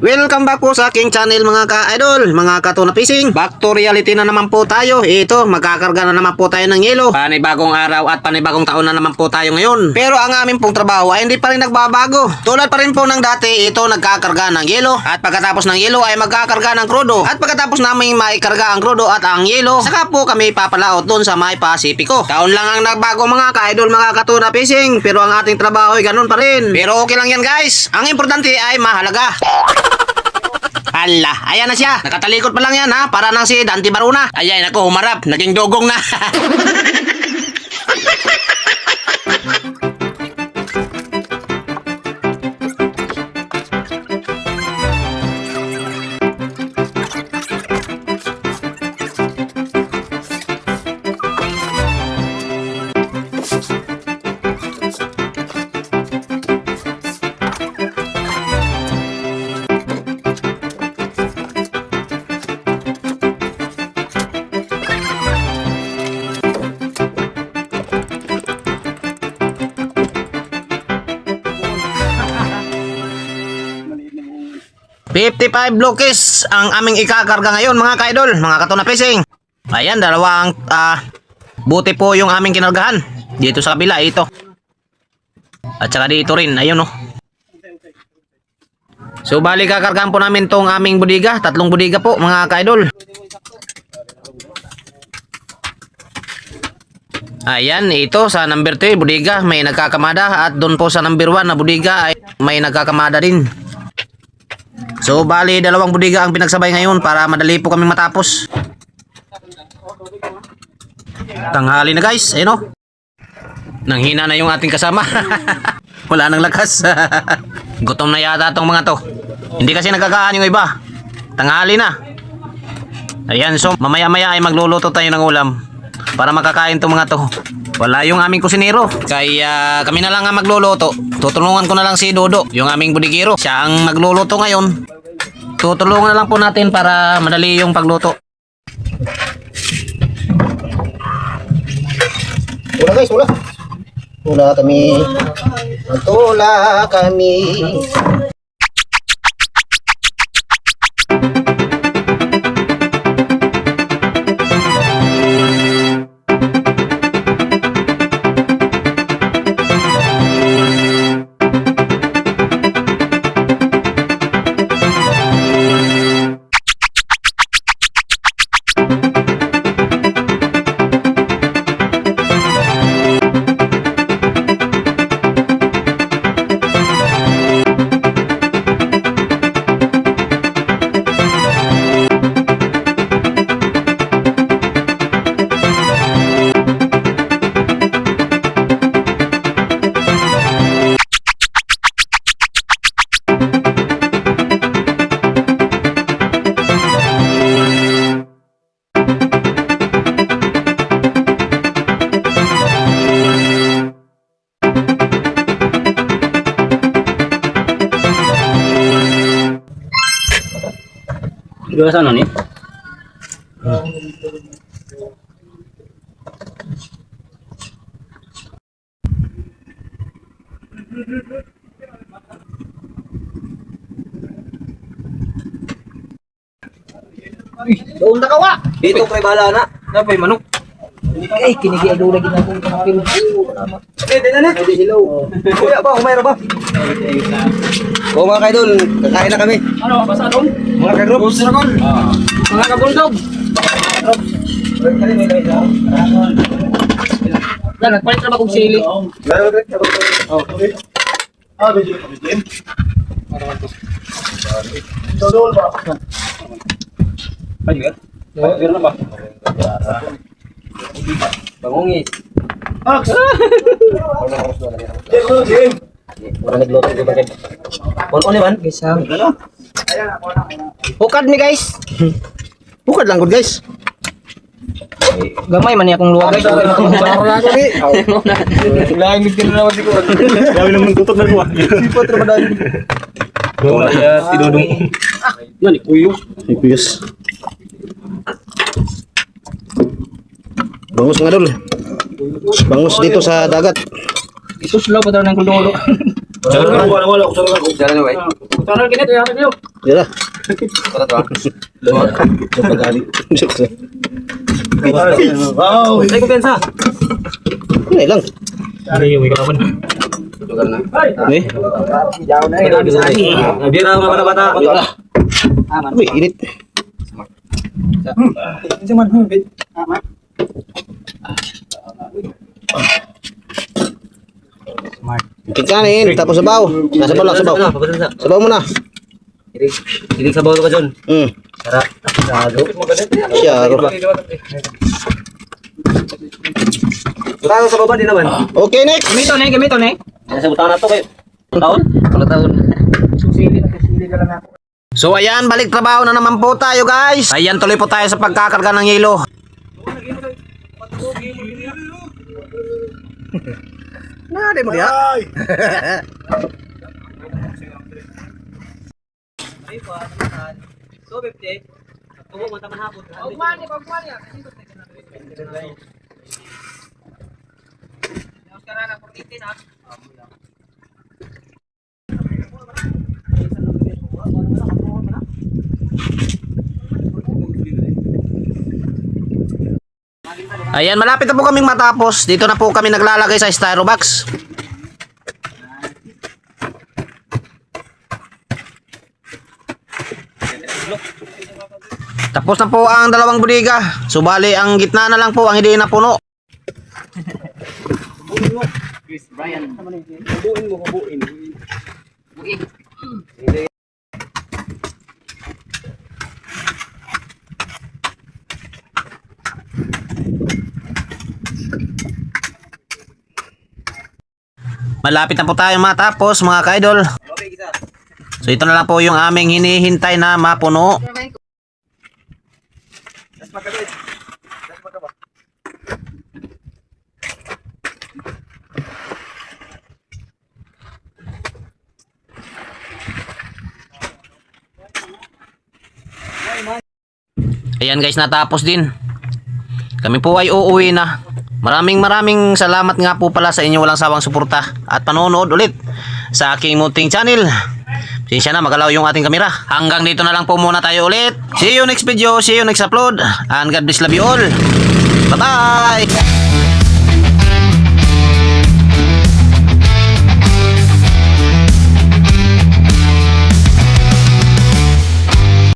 Welcome back po sa aking channel mga ka-idol, mga katuna fishing. Back to reality na naman po tayo. Ito, magkakarga na naman po tayo ng yelo. Panibagong araw at panibagong taon na naman po tayo ngayon. Pero ang aming pong trabaho ay hindi pa rin nagbabago. Tulad pa rin po ng dati, ito nagkakarga ng yelo. At pagkatapos ng yelo ay magkakarga ng krudo. At pagkatapos namin maikarga ang krudo at ang yelo, saka po kami papalaot doon sa may Pasipiko. Taon lang ang nagbago mga ka-idol, mga katuna fishing. Pero ang ating trabaho ay ganun pa rin. Pero okay lang yan guys. Ang importante ay mahalaga. Hala, ayan na siya. Nakatalikod pa lang yan ha. Para nang si Dante Baruna. Ayan ako, humarap. Naging dogong na. $55 lokis ang aming ikakarga ngayon mga ka-idol, mga katuna fishing. Ayan, dalawang buti po yung aming kinargahan. Dito sa kabila, ito. At saka dito rin, ayun no. So bali kakargahan po namin tong aming budiga. 3 budiga po mga ka-idol. Ayan, ito sa number 2 budiga may nagkakamada. At doon po sa number 1 na budiga ay may nagkakamada din. So bali 2 budiga ang pinagsabay ngayon para madali po kami matapos. Tanghali na guys, ayun o. Nanghina na yung ating kasama. Wala nang lakas. Gutom na yata tong mga to. Hindi kasi nagkakaan yung iba. Tanghali na. Ayan, so mamaya maya ay magluluto tayo ng ulam para makakain tong mga to. Wala yung aming kusinero. Kaya kami na lang ang magluluto. Tutulungan ko na lang si Dodo, yung aming budigiro. Siya ang magluluto ngayon. Tutulungan na lang po natin para madali yung pagluto. Wala guys, wala. Wala kami. Wala kami. Dua sana nih. Doon na kawa. Dito kay bala na. Napay manok. Ay, kinigi ay lagi na akong kapil. Dito na. Ay, hello. Kuya ba, umayra ba? O mga kaidol, kakain na kami. Ano, basa dong? Mga ka-groups. Mga kabuldog. Yan, nagpalit na ba kong sili? Bangungis. Wala nagluto ko ba kayo? On man? Isa. Bukad ni guys. Bukad lang good guys. Gamay man niya akong luwag guys. Lain bikin na naman siguro. Gawi lang ng tutok na kuha. Sipot na madali. Wala ya, tidudong. Yan, ikuyos. Ipiyos. Bangus mga dol. Bangus dito sa dagat. Ito sila pa daw ng kulolo. Wala ko sa ako. Diyan na ba? Taral kinit, ya kayo. Dira. Tara to. Wow. Ay kumpiyansa. Ano lang. Ano yung ikaw man? Lugar na. Eh, Bira mga bata-bata. uy, init. Kikanin, tapos sabaw. Sabaw lang, sabaw. Sabaw mo na. Hilig sabaw ka dyan. Tara. Siyaro. Tara sabaw ba? Di naman. Okay, next. Gamito ne. Nasa butaw na to kayo. Taon? Ano taon? So ayan, balik trabaho na naman po tayo guys. Ayan, tuloy po tayo sa pagkakarga ng yelo. Nade mo diya. So, 50. Tubo mo taman hapon. Pagmani ya. Ayan, malapit na po kaming matapos. Dito na po kami naglalagay sa styro box. Tapos na po ang dalawang budiga. Subali ang gitna na lang po ang hindi napuno. Malapit na po tayo matapos mga ka-idol. So ito na lang po yung aming hinihintay na mapuno. Ayan guys, natapos din. Kami po ay uuwi na. Maraming salamat nga po pala sa inyo walang sawang suporta at panonood ulit sa aking munting channel. Sinsya na, magalaw yung ating kamera. Hanggang dito na lang po muna tayo ulit. See you next video, see you next upload. And God bless, love you all. Bye bye!